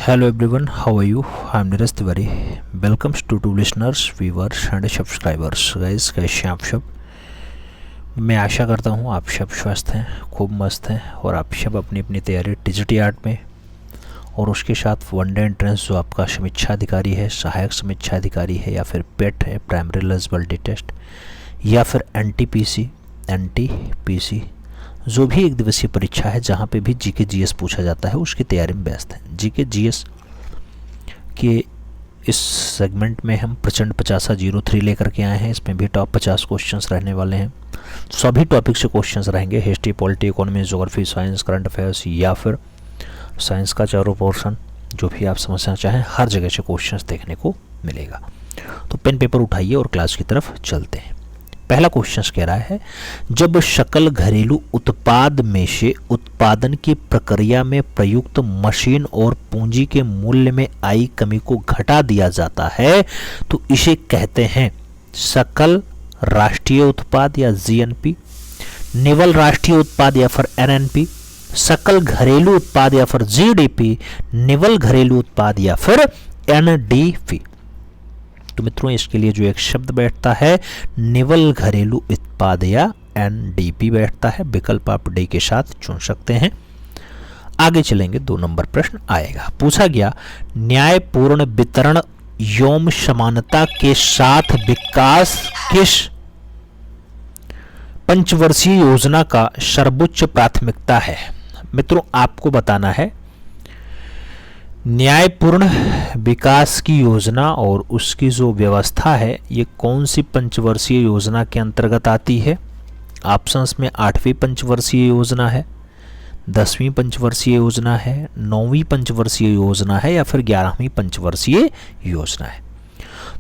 Hello everyone, how are you? I'm Neeraj Tiwari. Welcome to listeners, viewers and subscribers. Guys, कैसे हैं आप सब? मैं आशा करता हूँ आप सब स्वस्थ हैं, खूब मस्त हैं और आप सब अपनी अपनी तैयारी टीजीटी आर्ट में और उसके साथ वनडे एंट्रेंस जो आपका समीक्षा अधिकारी है, सहायक समीक्षा अधिकारी है या फिर पेट है, प्राइमरी एलिजिबिलिटी टेस्ट या फिर एनटीपीसी जो भी एक दिवसीय परीक्षा है जहाँ पे भी जीके जीएस पूछा जाता है उसकी तैयारी में व्यस्त है। जीके जीएस के इस सेगमेंट में हम प्रचंड 50-03 लेकर के आए हैं। इसमें भी टॉप 50 क्वेश्चंस रहने वाले हैं। सभी टॉपिक से क्वेश्चंस रहेंगे, history, polity, economy, geography, science, current affairs या फिर साइंस का चारों पोर्शन जो भी आप समझना चाहें, हर जगह से क्वेश्चंस देखने को मिलेगा। तो पेन पेपर उठाइए और क्लास की तरफ चलते हैं। पहला क्वेश्चन कह रहा है, जब सकल घरेलू उत्पाद में से उत्पादन की प्रक्रिया में प्रयुक्त मशीन और पूंजी के मूल्य में आई कमी को घटा दिया जाता है तो इसे कहते हैं सकल राष्ट्रीय उत्पाद या जीएनपी, निवल राष्ट्रीय उत्पाद या फिर एनएनपी, सकल घरेलू उत्पाद या फिर जीडीपी, निवल घरेलू उत्पाद या फिर एनडीपी। तो मित्रों इसके लिए जो एक शब्द बैठता है निवल घरेलू उत्पाद या एनडीपी बैठता है। विकल्प आप डी के साथ चुन सकते हैं। आगे चलेंगे, 2 नंबर प्रश्न आएगा। पूछा गया, न्यायपूर्ण वितरण एवं समानता के साथ विकास किस पंचवर्षीय योजना का सर्वोच्च प्राथमिकता है? मित्रों आपको बताना है न्यायपूर्ण विकास की योजना और उसकी जो व्यवस्था है ये कौन सी पंचवर्षीय योजना के अंतर्गत आती है। ऑप्शंस में 8वीं पंचवर्षीय योजना है, 10वीं पंचवर्षीय योजना है, 9वीं पंचवर्षीय योजना है या फिर 11वीं पंचवर्षीय योजना है।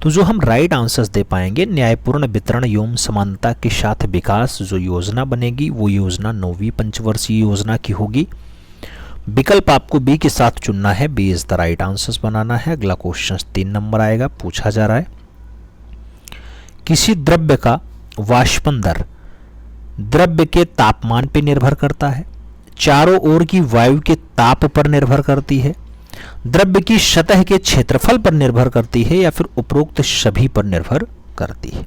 तो जो हम राइट आंसर्स दे पाएंगे, न्यायपूर्ण वितरण एवं समानता के साथ विकास जो योजना बनेगी वो योजना 9वीं पंचवर्षीय योजना की होगी। विकल्प आपको बी के साथ चुनना है, B is the right answers बनाना है। अगला क्वेश्चन 3 नंबर आएगा। पूछा जा रहा है, किसी द्रव्य का वाष्पन दर द्रव्य के तापमान पर निर्भर करता है, चारों ओर की वायु के ताप पर निर्भर करती है, द्रव्य की सतह के क्षेत्रफल पर निर्भर करती है या फिर उपरोक्त सभी पर निर्भर करती है।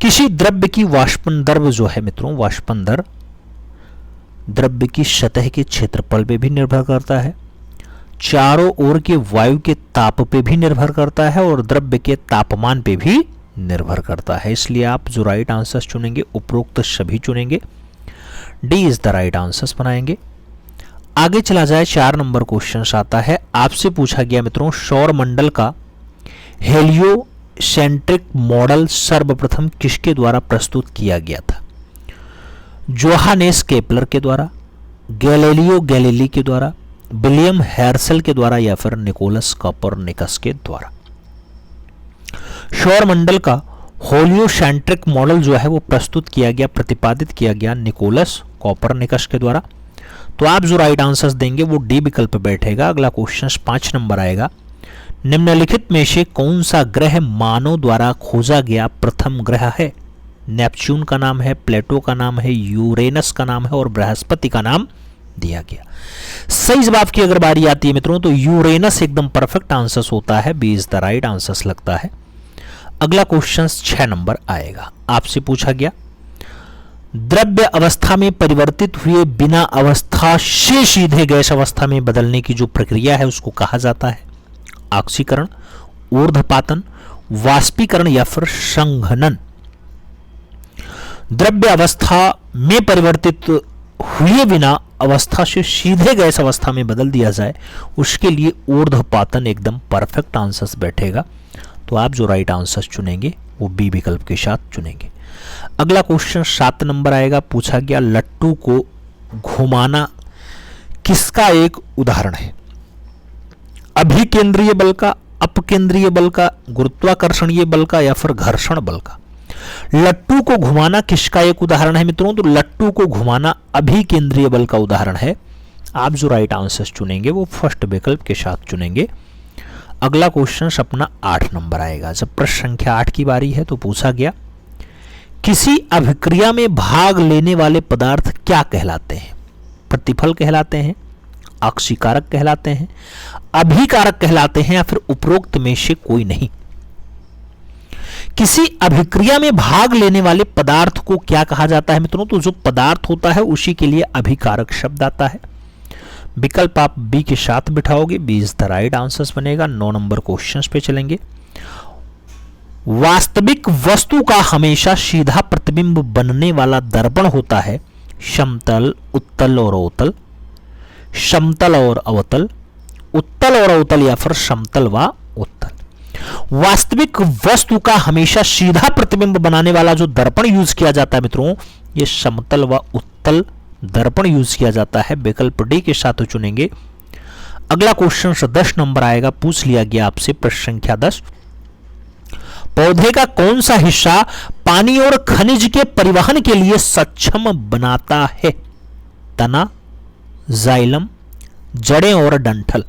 किसी द्रव्य की वाष्पन दर जो है मित्रों, वाष्पन दर द्रव्य की सतह के क्षेत्रफल पे भी निर्भर करता है, चारों ओर के वायु के ताप पे भी निर्भर करता है और द्रव्य के तापमान पे भी निर्भर करता है। इसलिए आप जो राइट आंसर्स चुनेंगे उपरोक्त सभी चुनेंगे। D is the right answers बनाएंगे। आगे चला जाए, 4 नंबर क्वेश्चन आता है। आपसे पूछा गया मित्रों, सौर मंडल का हेलियोसेंट्रिक मॉडल सर्वप्रथम किसके द्वारा प्रस्तुत किया गया था? जोहानेस केपलर के द्वारा, गैलीलियो गैलीली के द्वारा, विलियम हेर्शल के द्वारा या फिर निकोलस कोपरनिकस के द्वारा। सौर मंडल का हेलियोसेंट्रिक मॉडल जो है वो प्रस्तुत किया गया, प्रतिपादित किया गया निकोलस कोपरनिकस के द्वारा। तो आप जो राइट आंसर्स देंगे वो डी विकल्प बैठेगा। अगला क्वेश्चन 5 नंबर आएगा। निम्नलिखित में से कौन सा ग्रह मानव द्वारा खोजा गया प्रथम ग्रह है? नेपच्यून का नाम है, प्लेटो का नाम है, यूरेनस का नाम है और बृहस्पति का नाम दिया गया। सही जवाब की अगर बारी आती है मित्रों तो यूरेनस एकदम परफेक्ट आंसर्स होता है, B is the right answers लगता है। अगला क्वेश्चन 6 नंबर आएगा। आपसे पूछा गया, द्रव्य अवस्था में परिवर्तित हुए बिना अवस्था से सीधे गैस अवस्था में बदलने की जो प्रक्रिया है उसको कहा जाता है ऑक्सीकरण, ऊर्ध्वपातन, वाष्पीकरण या फिर संघनन। द्रव्य अवस्था में परिवर्तित हुए बिना अवस्था से सीधे गैस अवस्था में बदल दिया जाए उसके लिए ऊर्ध्वपातन एकदम परफेक्ट आंसर्स बैठेगा। तो आप जो राइट आंसर्स चुनेंगे वो बी विकल्प के साथ चुनेंगे। अगला क्वेश्चन 7 नंबर आएगा। पूछा गया, लट्टू को घुमाना किसका एक उदाहरण है? अभिकेंद्रीय बल का, अपकेंद्रीय बल का, गुरुत्वाकर्षणीय बल का या फिर घर्षण बल का? लट्टू को घुमाना किसका एक उदाहरण है मित्रों? तो लट्टू को घुमाना अभिकेंद्रीय बल का उदाहरण है। आप जो राइट आंसर्स चुनेंगे वो फर्स्ट विकल्प के साथ चुनेंगे। अगला क्वेश्चन अपना 8 नंबर आएगा। जब प्रश्न संख्या 8 की बारी है तो पूछा गया, किसी अभिक्रिया में भाग लेने वाले पदार्थ क्या कहलाते हैं? प्रतिफल कहलाते हैं, आक्सीकारक कहलाते हैं, अभिकारक कहलाते हैं, या फिर उपरोक्त में से कोई नहीं। किसी अभिक्रिया में भाग लेने वाले पदार्थ को क्या कहा जाता है मित्रों? तो जो पदार्थ होता है उसी के लिए अभिकारक शब्द आता है। विकल्प आप बी के साथ बिठाओगे, B is the right answer बनेगा। 9 नंबर क्वेश्चन पे चलेंगे। वास्तविक वस्तु का हमेशा सीधा प्रतिबिंब बनने वाला दर्पण होता है समतल, उत्तल और अवतल, समतल और अवतल, उत्तल और अवतल, या फिर समतल व उत्तल। वास्तविक वस्तु का हमेशा सीधा प्रतिबिंब बनाने वाला जो दर्पण यूज किया जाता है मित्रों, ये समतल व उत्तल दर्पण यूज किया जाता है। विकल्प डी के साथ चुनेंगे। अगला क्वेश्चन 10 नंबर आएगा, पूछ लिया गया आपसे, प्रश्न संख्या 10। पौधे का कौन सा हिस्सा पानी और खनिज के परिवहन के लिए सक्षम बनाता है? तना, जाइलम, जड़ें और डंठल।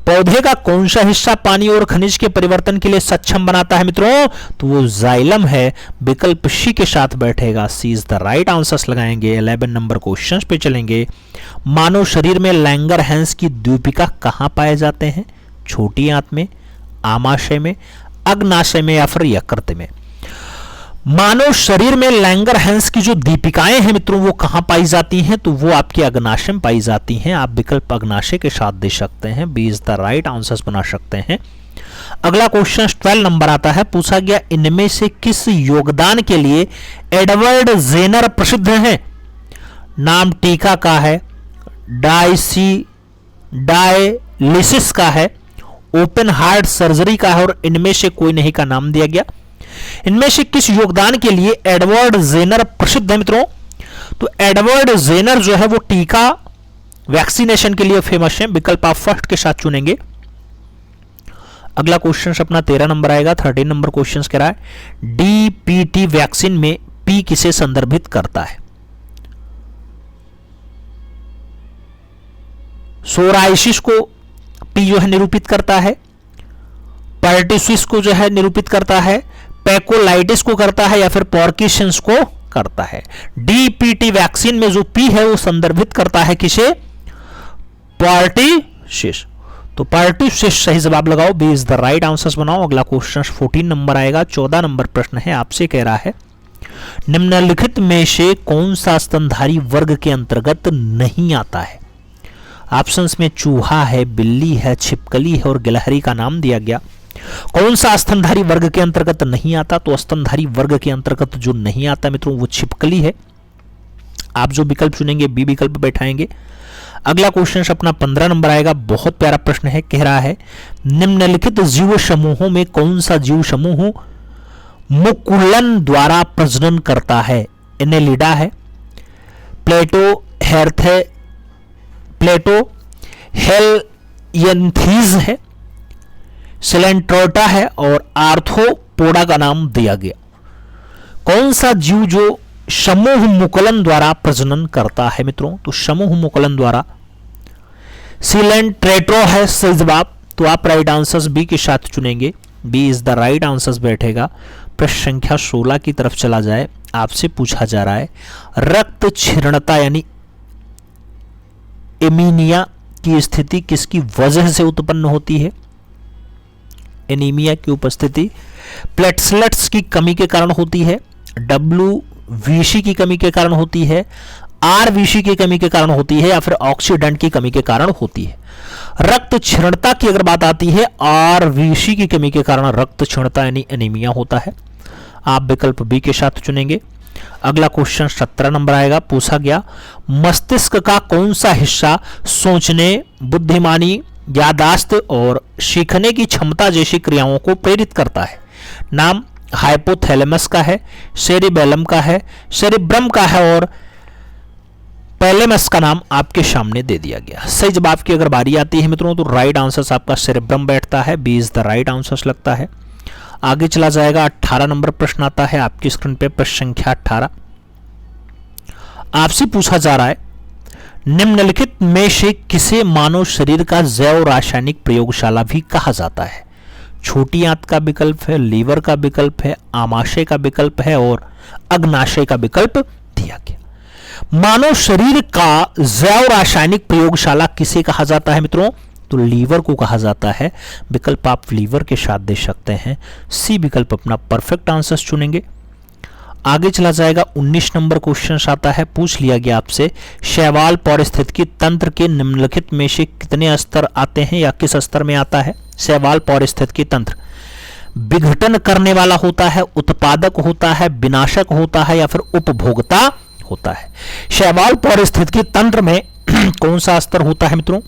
पौधे का कौन सा हिस्सा पानी और खनिज के परिवर्तन के लिए सक्षम बनाता है मित्रों? तो वो जाइलम है। विकल्प सी के साथ बैठेगा, सी इज द राइट आंसर्स लगाएंगे। 11 नंबर क्वेश्चन पे चलेंगे। मानव शरीर में लैंगरहैंस की द्वीपिका कहां पाए जाते हैं? छोटी आंत में, आमाशय में, अग्नाशय में, या फिर यकृत में। मानव शरीर में लैंगरहैंस की जो दीपिकाएं हैं मित्रों वो कहां पाई जाती हैं? तो वो आपके अग्नाशय में पाई जाती हैं। आप विकल्प अग्नाशय के साथ दे सकते हैं, B is the right answers बना सकते हैं। अगला क्वेश्चन 12 नंबर आता है, पूछा गया इनमें से किस योगदान के लिए एडवर्ड जेनर प्रसिद्ध है? नाम टीका का है, डायलिसिस का है, ओपन हार्ट सर्जरी का है, और इनमें से कोई नहीं का नाम दिया गया। इनमें से किस योगदान के लिए एडवर्ड जेनर प्रसिद्ध है मित्रों? तो एडवर्ड जेनर जो है वो टीका वैक्सीनेशन के लिए फेमस है। विकल्प आप फर्स्ट के साथ चुनेंगे। अगला क्वेश्चन अपना 13 नंबर आएगा। 13 नंबर क्वेश्चन कह रहा है डीपीटी वैक्सीन में पी किसे संदर्भित करता है? सोराइसिस को पी जो है निरूपित करता है, पर्टिसिस को जो है निरूपित करता है, पैकोलाइटिस को करता है, या फिर पॉर्किंसंस को करता है। डीपीटी वैक्सीन में जो पी है वो संदर्भित करता है किसे? पर्टिसिस। तो पर्टिसिस सही जवाब लगाओ, B is the right answers बनाओ। अगला क्वेश्चन 14 नंबर आएगा। 14 नंबर प्रश्न है, आपसे कह रहा है निम्नलिखित में से कौन सा स्तनधारी वर्ग के अंतर्गत नहीं आता है? ऑप्शंस में चूहा है, बिल्ली है, छिपकली है और गिलहरी का नाम दिया गया। कौन सा स्तनधारी वर्ग के अंतर्गत नहीं आता? तो स्तनधारी वर्ग के अंतर्गत जो नहीं आता मित्रों वो छिपकली है। आप जो विकल्प चुनेंगे बी विकल्प बैठाएंगे। अगला क्वेश्चन अपना 15 नंबर आएगा। बहुत प्यारा प्रश्न है, कह रहा है निम्नलिखित जीव समूहों में कौन सा जीव समूह मुकुलन द्वारा प्रजनन करता है? एनेलिडा है, प्लेटो हेलियंथीज है, सिलेंट्रोटा है, और आर्थ्रोपोडा का नाम दिया गया। कौन सा जीव जो समूह मुकुलन द्वारा प्रजनन करता है मित्रों? तो समूह मुकुलन द्वारा सिलेंट्रेटो है सही जवाब। तो आप राइट आंसर्स बी के साथ चुनेंगे, B is the right answers बैठेगा। प्रश्न संख्या 16 की तरफ चला जाए। आपसे पूछा जा रहा है रक्त क्षीणता यानी एनीमिया की स्थिति किसकी वजह से उत्पन्न होती है? एनीमिया की उपस्थिति प्लेटलेट्स की कमी के कारण होती है, डब्ल्यूबीसी की कमी के कारण होती है, आरबीसी की कमी के कारण होती है, या फिर ऑक्सीडेंट की कमी के कारण होती है। रक्त क्षीणता की अगर बात आती है, आरबीसी की कमी के कारण रक्त क्षीणता यानी एनीमिया होता है। आप विकल्प बी के साथ चुनेंगे। अगला क्वेश्चन 17 नंबर आएगा। पूछा गया मस्तिष्क का कौन सा हिस्सा सोचने, बुद्धिमानी, यादाश्त और सीखने की क्षमता जैसी क्रियाओं को प्रेरित करता है? नाम हाइपोथैलेमस का है, सेरिबेलम का है, सेरिब्रम का है, और पैलेमस का नाम आपके सामने दे दिया गया। सही जवाब की अगर बारी आती है मित्रों तो राइट आंसर आपका सेरिब्रम बैठता है, B is the right answer लगता है। आगे चला जाएगा। 18 नंबर प्रश्न आता है आपकी स्क्रीन पे, प्रश्न संख्या 18। आपसे पूछा जा रहा है निम्नलिखित में से किसे मानव शरीर का जैव रासायनिक प्रयोगशाला भी कहा जाता है? छोटी आंत का विकल्प है, लीवर का विकल्प है, आमाशय का विकल्प है, और अग्नाशय का विकल्प दिया गया। मानव शरीर का जैव रासायनिक प्रयोगशाला किसे कहा जाता है मित्रों? तो लीवर को कहा जाता है। विकल्प आप लीवर के साथ दे सकते हैं। सी विकल्प अपना परफेक्ट आंसर चुनेंगे। आगे चला जाएगा 19 नंबर क्वेश्चन आता है। पूछ लिया गया आपसे, शैवाल पारिस्थितिकी तंत्र के निम्नलिखित में से कितने स्तर आते हैं या किस स्तर में आता है? शैवाल पारिस्थितिकी तंत्र विघटन करने वाला होता है, उत्पादक होता है, विनाशक होता है या फिर उपभोक्ता होता है? शैवाल पारिस्थितिकी तंत्र में कौन सा स्तर होता है मित्रों?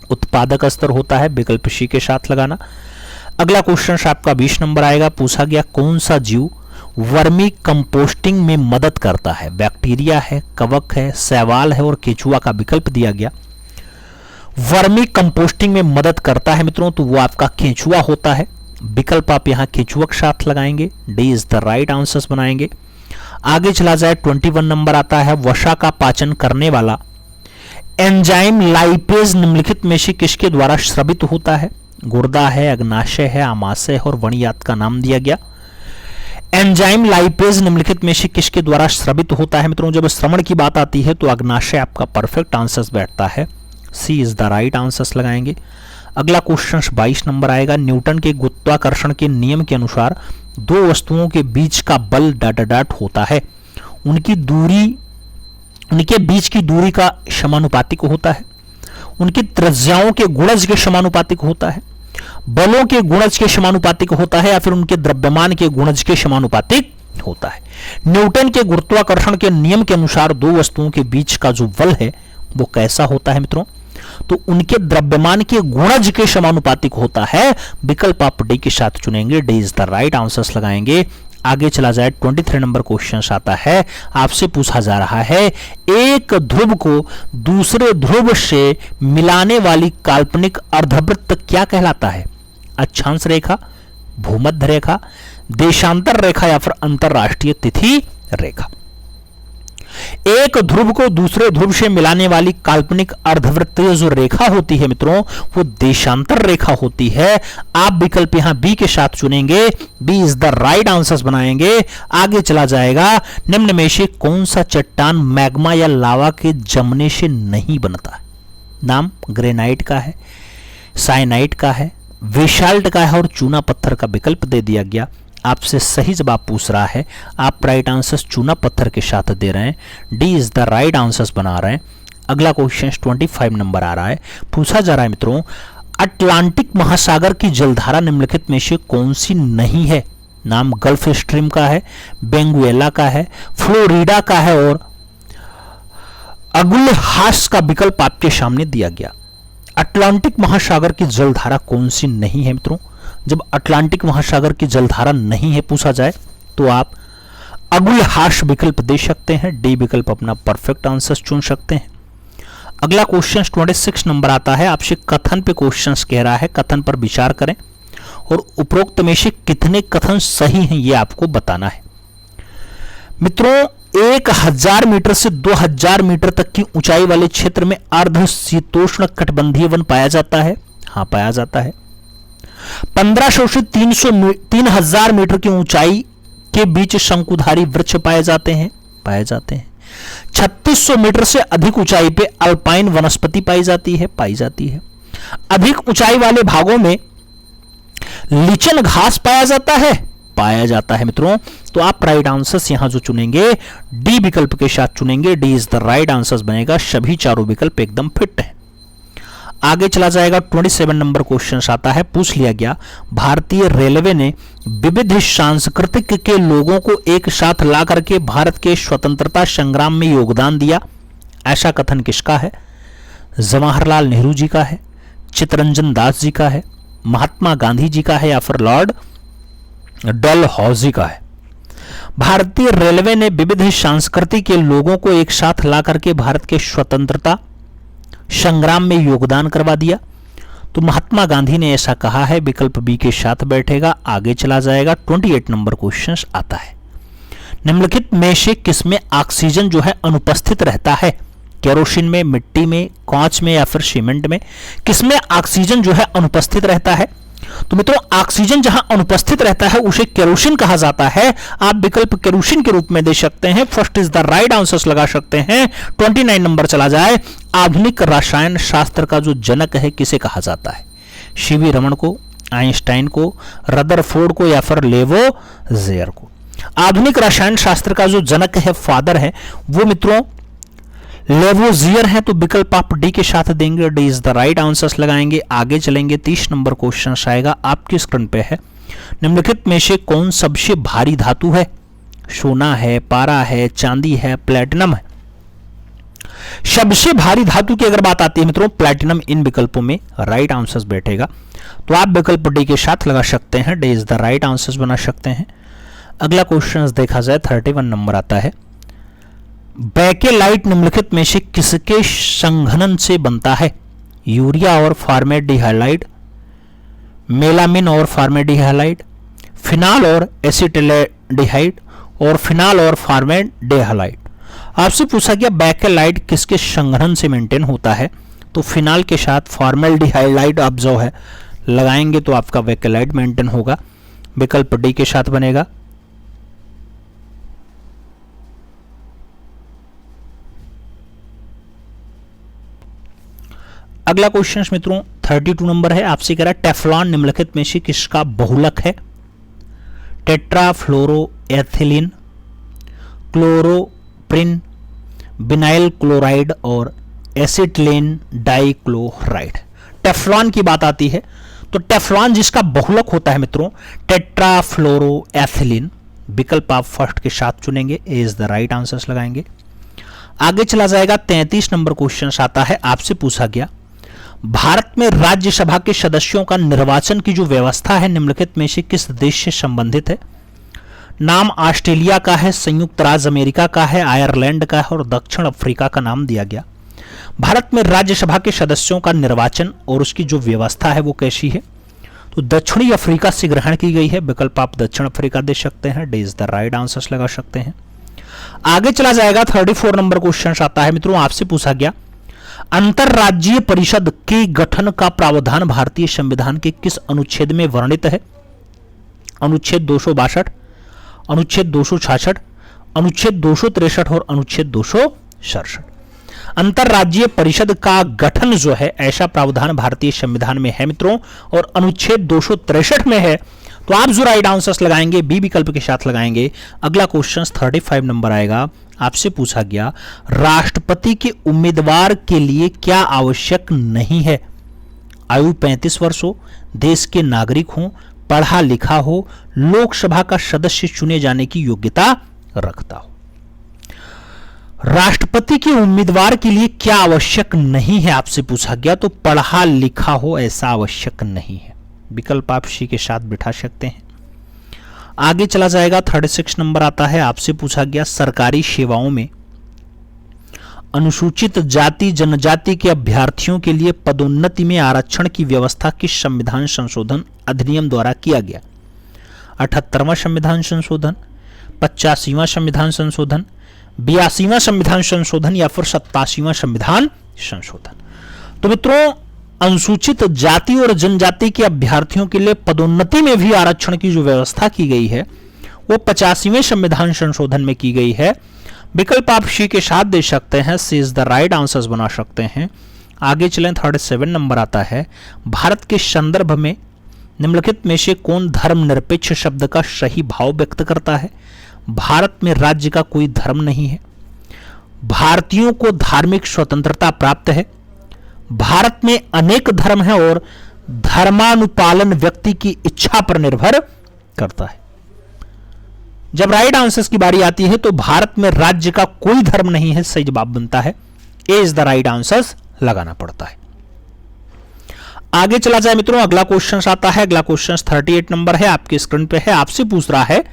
उत्पादक स्तर होता है। विकल्प सी के साथ लगाना। अगला क्वेश्चन आपका 20 नंबर आएगा। पूछा गया कौन सा जीव वर्मी कंपोस्टिंग में मदद करता है? बैक्टीरिया है, कवक है, शैवाल है और केचुआ का विकल्प दिया गया। वर्मी कंपोस्टिंग में मदद करता है मित्रों, तो वो आपका केचुआ होता है। विकल्प आप यहां केचुआ के साथ लगाएंगे। D is the right answer बनाएंगे। आगे चला जाए 21 नंबर आता है। वसा का पाचन करने वाला एंजाइम लाइपेज निम्नलिखित में से किसके द्वारा स्रावित होता है? गुर्दा है, अग्नाशय है, आमाशय है और वणियात का नाम दिया गया। एंजाइम लाइपेज निम्नलिखित में से किसके द्वारा स्रावित होता है मित्रों? जब श्रवण की बात आती है तो अग्नाशय आपका परफेक्ट आंसर बैठता है। सी इज द राइट आंसर लगाएंगे। अगला क्वेश्चन 22 नंबर आएगा। न्यूटन के गुरुत्वाकर्षण के नियम के अनुसार दो वस्तुओं के बीच का बल डॉट डॉट होता है, उनके बीच की दूरी का समानुपातिक होता है, उनकी त्रिज्याओं के गुणज के समानुपातिक होता है, बलों के गुणज के समानुपातिक होता है या फिर उनके द्रव्यमान के गुणज के समानुपातिक होता है? न्यूटन के गुरुत्वाकर्षण के नियम के अनुसार दो वस्तुओं के बीच का जो बल है वो कैसा होता है मित्रों? तो उनके द्रव्यमान के गुणज के समानुपातिक होता है। विकल्प आप डी के साथ चुनेंगे। D is the right answer लगाएंगे। आगे चला जाए 23 नंबर क्वेश्चन आता है। आपसे पूछा जा रहा है, एक ध्रुव को दूसरे ध्रुव से मिलाने वाली काल्पनिक अर्धवृत्त क्या कहलाता है? अक्षांश रेखा, भूमध्य रेखा, देशांतर रेखा या फिर अंतरराष्ट्रीय तिथि रेखा? एक ध्रुव को दूसरे ध्रुव से मिलाने वाली काल्पनिक अर्धवृत्तीय जो रेखा होती है मित्रों, वो देशांतर रेखा होती है। आप विकल्प यहां बी के साथ चुनेंगे। B is the right answer बनाएंगे। आगे चला जाएगा, निम्न में से कौन सा चट्टान मैग्मा या लावा के जमने से नहीं बनता? नाम ग्रेनाइट का है, साइनाइट का है, बेसाल्ट का है और चूना पत्थर का विकल्प दे दिया गया। आपसे सही जवाब पूछ रहा है, आप राइट आंसर चूना पत्थर के साथ दे रहे हैं। D is the right answer बना रहे हैं। अगला क्वेश्चन 25 नंबर आ रहा है। पूछा जा रहा है मित्रों, अटलांटिक महासागर की जलधारा निम्नलिखित में से कौन सी नहीं है? नाम गल्फ स्ट्रीम का है, बेंगुएला का है, फ्लोरिडा का है और अगुलहास का विकल्प आपके सामने दिया गया। अटलांटिक महासागर की जलधारा कौन सी नहीं है मित्रों? जब अटलांटिक महासागर की जलधारा नहीं है पूछा जाए तो आप अगुलहास विकल्प दे सकते हैं। डी विकल्प अपना परफेक्ट आंसर चुन सकते हैं। अगला क्वेश्चन 26 नंबर आता है। आपसे कथन पे क्वेश्चंस कह रहा है, कथन पर विचार करें और उपरोक्त में से कितने कथन सही हैं ये आपको बताना है। मित्रों, 1000 मीटर से 2000 मीटर तक की ऊंचाई वाले क्षेत्र में अर्ध शीतोष्ण कटिबंधीय वन पाया जाता है। हाँ, पाया जाता है। 1500 से 3000 मीटर की ऊंचाई के बीच शंकुधारी वृक्ष पाए जाते हैं। 3600 मीटर से अधिक ऊंचाई पे अल्पाइन वनस्पति पाई जाती है। अधिक ऊंचाई वाले भागों में लीचन घास पाया जाता है मित्रों। तो आप राइट आंसर यहां जो चुनेंगे डी विकल्प के साथ चुनेंगे। D is the right answer बनेगा। सभी चारों विकल्प एकदम फिट हैं। आगे चला जाएगा 27 नंबर क्वेश्चन आता है। पूछ लिया गया, भारतीय रेलवे ने विविध सांस्कृतिक के लोगों को एक साथ ला करके भारत के स्वतंत्रता संग्राम में योगदान दिया। ऐसा कथन किसका है? जवाहरलाल नेहरू जी का है, चित्तरंजन दास जी का है, महात्मा गांधी जी का है या फिर लॉर्ड डलहौजी का है? भारतीय रेलवे ने विविध संस्कृति के लोगों को एक साथ ला करके भारत के स्वतंत्रता संग्राम में योगदान करवा दिया। तो महात्मा गांधी ने ऐसा कहा है। विकल्प बी के साथ बैठेगा। आगे चला जाएगा 28 नंबर क्वेश्चन आता है। निम्नलिखित में से किसमें ऑक्सीजन जो है अनुपस्थित रहता है? केरोसिन में, मिट्टी में, कांच में या फिर सीमेंट में? किसमें ऑक्सीजन जो है अनुपस्थित रहता है? तो मित्रों ऑक्सीजन जहां अनुपस्थित रहता है उसे केरोसिन कहा जाता है। आप विकल्प केरोसिन के रूप में दे सकते हैं। First is the right answer लगा सकते हैं। 29 नंबर चला जाए। आधुनिक रसायन शास्त्र का जो जनक है किसे कहा जाता है? सीवी रमन को, आइंस्टाइन को, रदरफोर्ड को या फिर लेवोजियर को? आधुनिक रसायन शास्त्र का जो जनक है, फादर है, वो मित्रों लेवोजियर है। तो विकल्प आप डी के साथ देंगे। D is the right answer लगाएंगे। आगे चलेंगे। 30 नंबर क्वेश्चन आएगा, आपकी स्क्रीन पे है। निम्नलिखित में से कौन सबसे भारी धातु है? सोना है, पारा है, चांदी है, प्लेटिनम है? सबसे भारी धातु की अगर बात आती है मित्रों, प्लेटिनम इन विकल्पों में राइट आंसर बैठेगा। तो आप विकल्प डी के साथ लगा सकते हैं। D is the right answer बना सकते हैं। अगला क्वेश्चन देखा जाए, 31 नंबर आता है। बेकेलाइट निम्नलिखित में से किसके संघनन से बनता है? यूरिया और फॉर्मेल्डिहाइड, मेलामिन और फॉर्मेल्डिहाइड, फिनाल और एसिटिल्डिहाइड, और फिनाल और फॉर्मेल्डिहाइड। आपसे पूछा गया बेकेलाइट किसके संघनन से मेंटेन होता है? तो फिनाल के साथ फॉर्मेल्डिहाइड आप जो है लगाएंगे तो आपका बेकेलाइट मेंटेन होगा। विकल्प डी के साथ बनेगा। अगला क्वेश्चन मित्रों 32 नंबर है। आपसे कह रहा है टेफ्लॉन निम्नलिखित में से किसका बहुलक है? टेट्राफ्लोरोएथिलीन, क्लोरोप्रिन, विनाइल क्लोराइड और एसिटिलीन डाइक्लोराइड। टेफ्लॉन की बात आती है तो टेफ्लॉन जिसका बहुलक होता है मित्रों टेट्राफ्लोरोएथिलीन। विकल्प आप फर्स्ट के साथ चुनेंगे। ए इज द राइट आंसर लगाएंगे। आगे चला जाएगा। 33 नंबर क्वेश्चन आता है। आपसे पूछा गया भारत में राज्यसभा के सदस्यों का निर्वाचन की जो व्यवस्था है निम्नलिखित में से किस देश से संबंधित है? नाम ऑस्ट्रेलिया का है, संयुक्त राज्य अमेरिका का है, आयरलैंड का है और दक्षिण अफ्रीका का नाम दिया गया। भारत में राज्यसभा के सदस्यों का निर्वाचन और उसकी जो व्यवस्था है वो कैसी है? तो दक्षिणी अफ्रीका से ग्रहण की गई है। विकल्प आप दक्षिण अफ्रीका दे सकते हैं। D is the right answer लगा सकते हैं। आगे चला जाएगा। 34 नंबर क्वेश्चन आता है मित्रों। आपसे पूछा गया अंतरराज्यीय परिषद के गठन का प्रावधान भारतीय संविधान के किस अनुच्छेद में वर्णित है? अनुच्छेद 262, अनुच्छेद 266, अनुच्छेद 263 और अनुच्छेद 267। अंतरराज्यीय परिषद का गठन जो है ऐसा प्रावधान भारतीय संविधान में है मित्रों और अनुच्छेद 263 में है। तो आप जो राइट आंसर लगाएंगे बी विकल्प के साथ लगाएंगे। अगला क्वेश्चन 35 नंबर आएगा। आपसे पूछा गया राष्ट्रपति के उम्मीदवार के लिए क्या आवश्यक नहीं है? आयु 35 वर्ष हो, देश के नागरिक हो, पढ़ा लिखा हो, लोकसभा का सदस्य चुने जाने की योग्यता रखता हो। राष्ट्रपति के उम्मीदवार के लिए क्या आवश्यक नहीं है आपसे पूछा गया? तो पढ़ा लिखा हो ऐसा आवश्यक नहीं है। विकल्प आप सी के साथ बिठा सकते हैं। आगे चला जाएगा। 36 नंबर आता है। आपसे पूछा गया सरकारी सेवाओं में अनुसूचित जाति जनजाति के अभ्यर्थियों के लिए पदोन्नति में आरक्षण की व्यवस्था किस संविधान संशोधन अधिनियम द्वारा किया गया? 78वां संविधान संशोधन, 85वां संविधान संशोधन, 82वां संविधान संशोधन या फिर 87वां संविधान संशोधन? तो मित्रों अनुसूचित जाति और जनजाति के अभ्यर्थियों के लिए पदोन्नति में भी आरक्षण की जो व्यवस्था की गई है वो 85वें संविधान संशोधन में की गई है। विकल्प आप सी के साथ दे सकते हैं। सी इज द राइट आंसर्स बना सकते हैं। आगे चलें। 37 नंबर आता है। भारत के संदर्भ में निम्नलिखित में से कौन धर्मनिरपेक्ष शब्द का सही भाव व्यक्त करता है? भारत में राज्य का कोई धर्म नहीं है, भारतीयों को धार्मिक स्वतंत्रता प्राप्त है, भारत में अनेक धर्म हैं और धर्मानुपालन व्यक्ति की इच्छा पर निर्भर करता है। जब राइट आंसर्स की बारी आती है तो भारत में राज्य का कोई धर्म नहीं है, सही जवाब बनता है। ए इज द राइट आंसर्स लगाना पड़ता है। आगे चला जाए मित्रों। अगला क्वेश्चन आता है। अगला क्वेश्चन 38 नंबर है, आपके स्क्रीन पे है। आपसे पूछ रहा है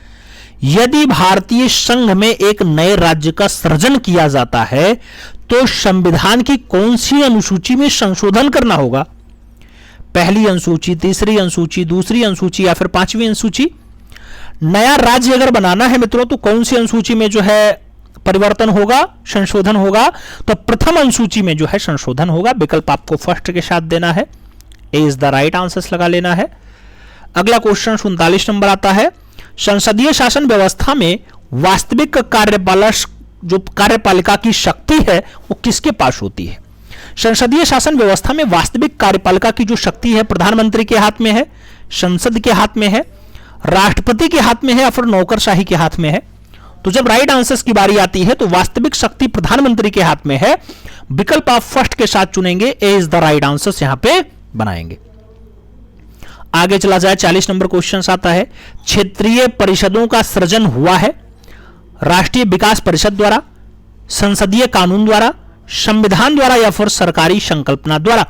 यदि भारतीय संघ में एक नए राज्य का सृजन किया जाता है तो संविधान की कौन सी अनुसूची में संशोधन करना होगा? पहली अनुसूची, तीसरी अनुसूची, दूसरी अनुसूची या फिर 5वीं अनुसूची? नया राज्य अगर बनाना है मित्रों तो कौन सी अनुसूची में जो है परिवर्तन होगा, संशोधन होगा? तो प्रथम अनुसूची में जो है संशोधन होगा। विकल्प आपको फर्स्ट के साथ देना है। ए इज द राइट आंसर लगा लेना है। अगला क्वेश्चन 39 नंबर आता है, संसदीय शासन व्यवस्था में वास्तविक कार्यपालिका की शक्ति है वो किसके पास होती है? संसदीय शासन व्यवस्था में वास्तविक कार्यपालिका की जो शक्ति है प्रधानमंत्री के हाथ में है, संसद के हाथ में है, राष्ट्रपति के हाथ में है या फिर नौकरशाही के हाथ में है? तो जब राइट आंसर्स की बारी आती है तो वास्तविक शक्ति प्रधानमंत्री के हाथ में है। विकल्प आप फर्स्ट के साथ चुनेंगे, ए इज द राइट आंसर्स यहां पे बनाएंगे। आगे चला जाए 40 नंबर क्वेश्चन आता है, क्षेत्रीय परिषदों का सृजन हुआ है राष्ट्रीय विकास परिषद द्वारा, संसदीय कानून द्वारा, संविधान द्वारा या फिर सरकारी संकल्पना द्वारा?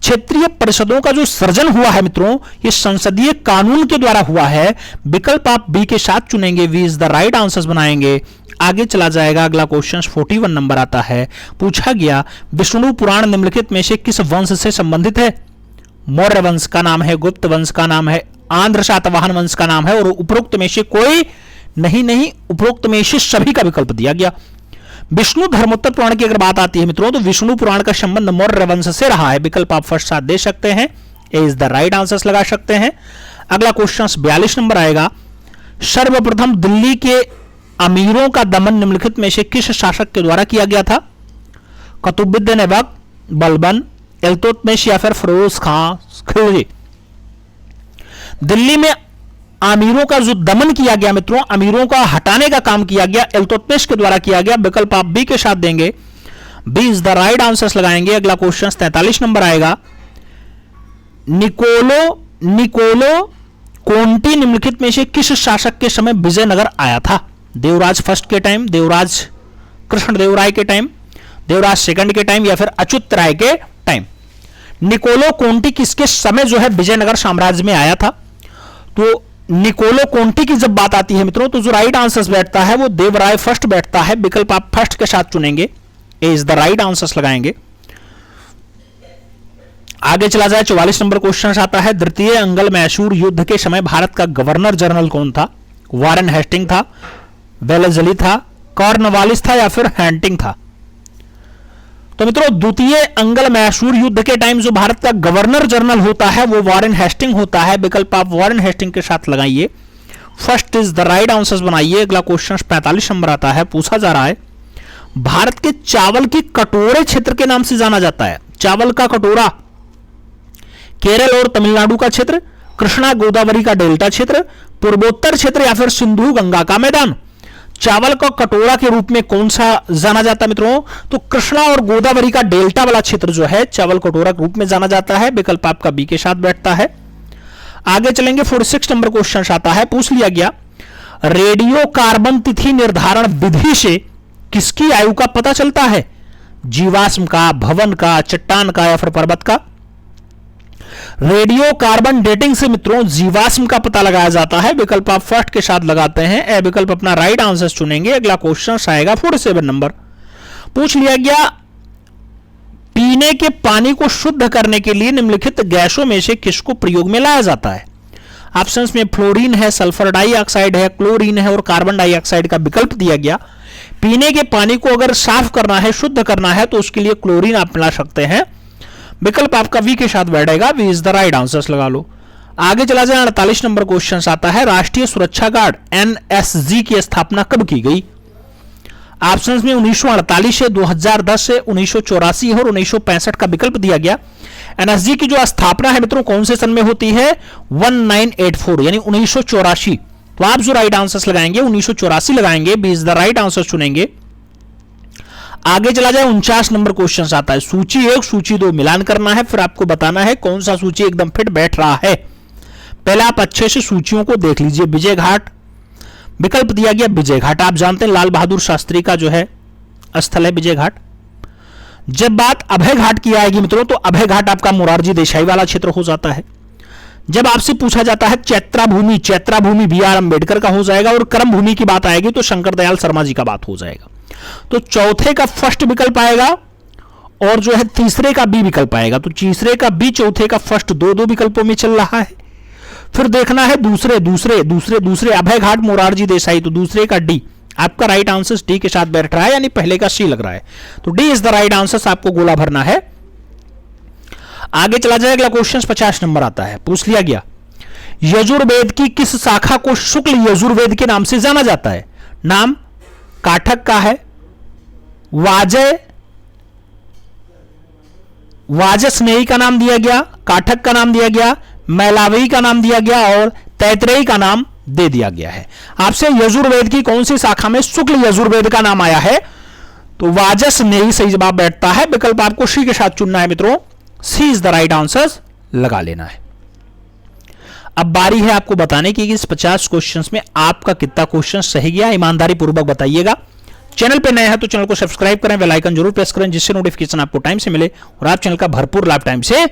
क्षेत्रीय परिषदों का जो सृजन हुआ है मित्रों ये संसदीय कानून के द्वारा हुआ है। विकल्प आप बी के साथ चुनेंगे, B is the right answers बनाएंगे। आगे चला जाएगा अगला क्वेश्चन 41 नंबर आता है, पूछा गया विष्णु पुराण निम्नलिखित में से किस वंश से संबंधित है? मौर्य वंश का नाम है, गुप्त वंश का नाम है, आंध्र सातवाहन वंश का नाम है और उपरोक्त में से कोई नहीं, उपरोक्त में से सभी का विकल्प दिया गया। विष्णु धर्मोत्तर पुराण की अगर बात आती है मित्रों तो विष्णु पुराण का संबंध मौर्य वंश से रहा है। विकल्प आप फर्स्ट साथ दे सकते हैं, ए इज द राइट आंसर्स लगा सकते हैं। अगला क्वेश्चन 42 नंबर आएगा, सर्वप्रथम दिल्ली के अमीरों का दमन निम्नलिखित में से किस शासक के द्वारा किया गया था? कुतुबुद्दीन ऐबक, बलबन, इल्तुतमिश या फिर फिरोज खां खिलजी? दिल्ली में अमीरों का जो दमन किया गया मित्रों, अमीरों का हटाने का काम किया गया, इल्तुतमिश के द्वारा किया गया। विकल्प आप बी के साथ देंगे, B is the right answers लगाएंगे। अगला क्वेश्चन 43 नंबर आएगा, निकोलो कोंटी निम्नलिखित में से किस शासक के समय विजयनगर आया था? देवराज फर्स्ट के टाइम, देवराज कृष्णदेवराय के टाइम, देवराज सेकंड के टाइम या फिर अच्युत राय के टाइम? निकोलो कोंटी किसके समय जो है विजयनगर साम्राज्य में आया था? तो निकोलो कोंटी की जब बात आती है मित्रों तो जो राइट आंसर्स बैठता है वो देवराय फर्स्ट बैठता है। विकल्प आप फर्स्ट के साथ चुनेंगे, ए इज द राइट आंसर्स लगाएंगे। आगे चला जाए 44 नंबर क्वेश्चन आता है, द्वितीय अंगल मैसूर युद्ध के समय भारत का गवर्नर जनरल कौन था? वारेन हेस्टिंग था, वेलेस्ली था, कॉर्नवालिस था या फिर हैंटिंग था? तो मित्रों द्वितीय अंगल मैसूर युद्ध के टाइम जो भारत का गवर्नर जनरल होता है वो वारेन हेस्टिंग होता है। विकल्प आप वारेन हेस्टिंग के साथ लगाइए, first is the right answers बनाइए। अगला क्वेश्चन 45 नंबर आता है, पूछा जा रहा है भारत के चावल के कटोरे क्षेत्र के नाम से जाना जाता है। चावल का कटोरा केरल और तमिलनाडु का क्षेत्र, कृष्णा गोदावरी का डेल्टा क्षेत्र, पूर्वोत्तर क्षेत्र या फिर सिंधु गंगा का मैदान? चावल का कटोरा के रूप में कौन सा जाना जाता है मित्रों? तो कृष्णा और गोदावरी का डेल्टा वाला क्षेत्र जो है चावल कटोरा के रूप में जाना जाता है। विकल्प आपका बी के साथ बैठता है। आगे चलेंगे 46 नंबर क्वेश्चन आता है, पूछ लिया गया रेडियो कार्बन तिथि निर्धारण विधि से किसकी आयु का पता चलता है? जीवाश्म का, भवन का, चट्टान का या फिर पर्वत का? रेडियो कार्बन डेटिंग से मित्रों जीवाश्म का पता लगाया जाता है। विकल्प आप फर्स्ट के साथ लगाते हैं, ए विकल्प अपना राइट आंसर चुनेंगे। अगला क्वेश्चन आएगा 47 नंबर, पूछ लिया गया पीने के पानी को शुद्ध करने के लिए निम्नलिखित गैसों में से किसको प्रयोग में लाया जाता है? ऑप्शंस में फ्लोरीन है, सल्फर डाइऑक्साइड है, क्लोरीन है और कार्बन डाइऑक्साइड का विकल्प दिया गया। पीने के पानी को अगर साफ करना है, शुद्ध करना है तो उसके लिए क्लोरीन आप मिला सकते हैं। विकल्प आपका वी के साथ बैठेगा, B is the right answers लगा लो। आगे चला जाए 48 नंबर क्वेश्चन आता है, राष्ट्रीय सुरक्षा गार्ड एनएसजी की स्थापना कब की गई? ऑप्शंस में 1948 से, 2010 से, 1984 और 1965 का विकल्प दिया गया। एनएसजी की जो स्थापना है मित्रों कौन से सन में होती है? 1984 यानी 1984। तो आप जो राइट आंसर्स लगाएंगे 1984 लगाएंगे, B is the right answer चुनेंगे। आगे चला जाए 49 नंबर क्वेश्चन आता है, सूची 1 सूची 2 मिलान करना है, फिर आपको बताना है कौन सा सूची एकदम फिट बैठ रहा है। पहले आप अच्छे से सूचियों को देख लीजिए। विजय घाट विकल्प दिया गया, विजय घाट आप जानते हैं लाल बहादुर शास्त्री का जो है स्थल है विजय घाट। जब बात अभय घाट की आएगी मित्रों तो अभय घाट आपका मोरारजी देसाई वाला क्षेत्र हो जाता है। जब आपसे पूछा जाता है चैत्रा भूमि बी आर अंबेडकर का हो जाएगा और कर्म भूमि की बात आएगी तो शंकर दयाल शर्मा जी का बात हो जाएगा। तो चौथे का फर्स्ट विकल्प आएगा और जो है तीसरे का बी विकल्प आएगा। तो तीसरे का बी, चौथे का फर्स्ट, दो विकल्पों में चल रहा है। फिर देखना है दूसरे अभय घाट मोरारजी देसाई, तो दूसरे का डी आपका राइट आंसर डी के साथ बैठ रहा है, यानी पहले का सी लग रहा है। तो D is the right answer, आपको गोला भरना है। आगे चला जाएगा क्वेश्चन 50 नंबर आता है, पूछ लिया गया यजुर्वेद की किस शाखा को शुक्ल यजुर्वेद के नाम से जाना जाता है? नाम काठक का है, वाजस्नेही का नाम दिया गया, काठक का नाम दिया गया, मैलावी का नाम दिया गया और तैतरेयी का नाम दे दिया गया है। आपसे यजुर्वेद की कौन सी शाखा में शुक्ल यजुर्वेद का नाम आया है? तो वाजस्नेही सही जवाब बैठता है। विकल्प आपको सी के साथ चुनना है मित्रों, सी इज द राइट आंसर लगा लेना है। अब बारी है आपको बताने की कि इस 50 क्वेश्चंस में आपका कितना क्वेश्चन सही गया, ईमानदारी पूर्वक बताइएगा। चैनल पे नए हैं तो चैनल को सब्सक्राइब करें, बेल आइकन जरूर प्रेस करें जिससे नोटिफिकेशन आपको टाइम से मिले और आप चैनल का भरपूर लाभ टाइम से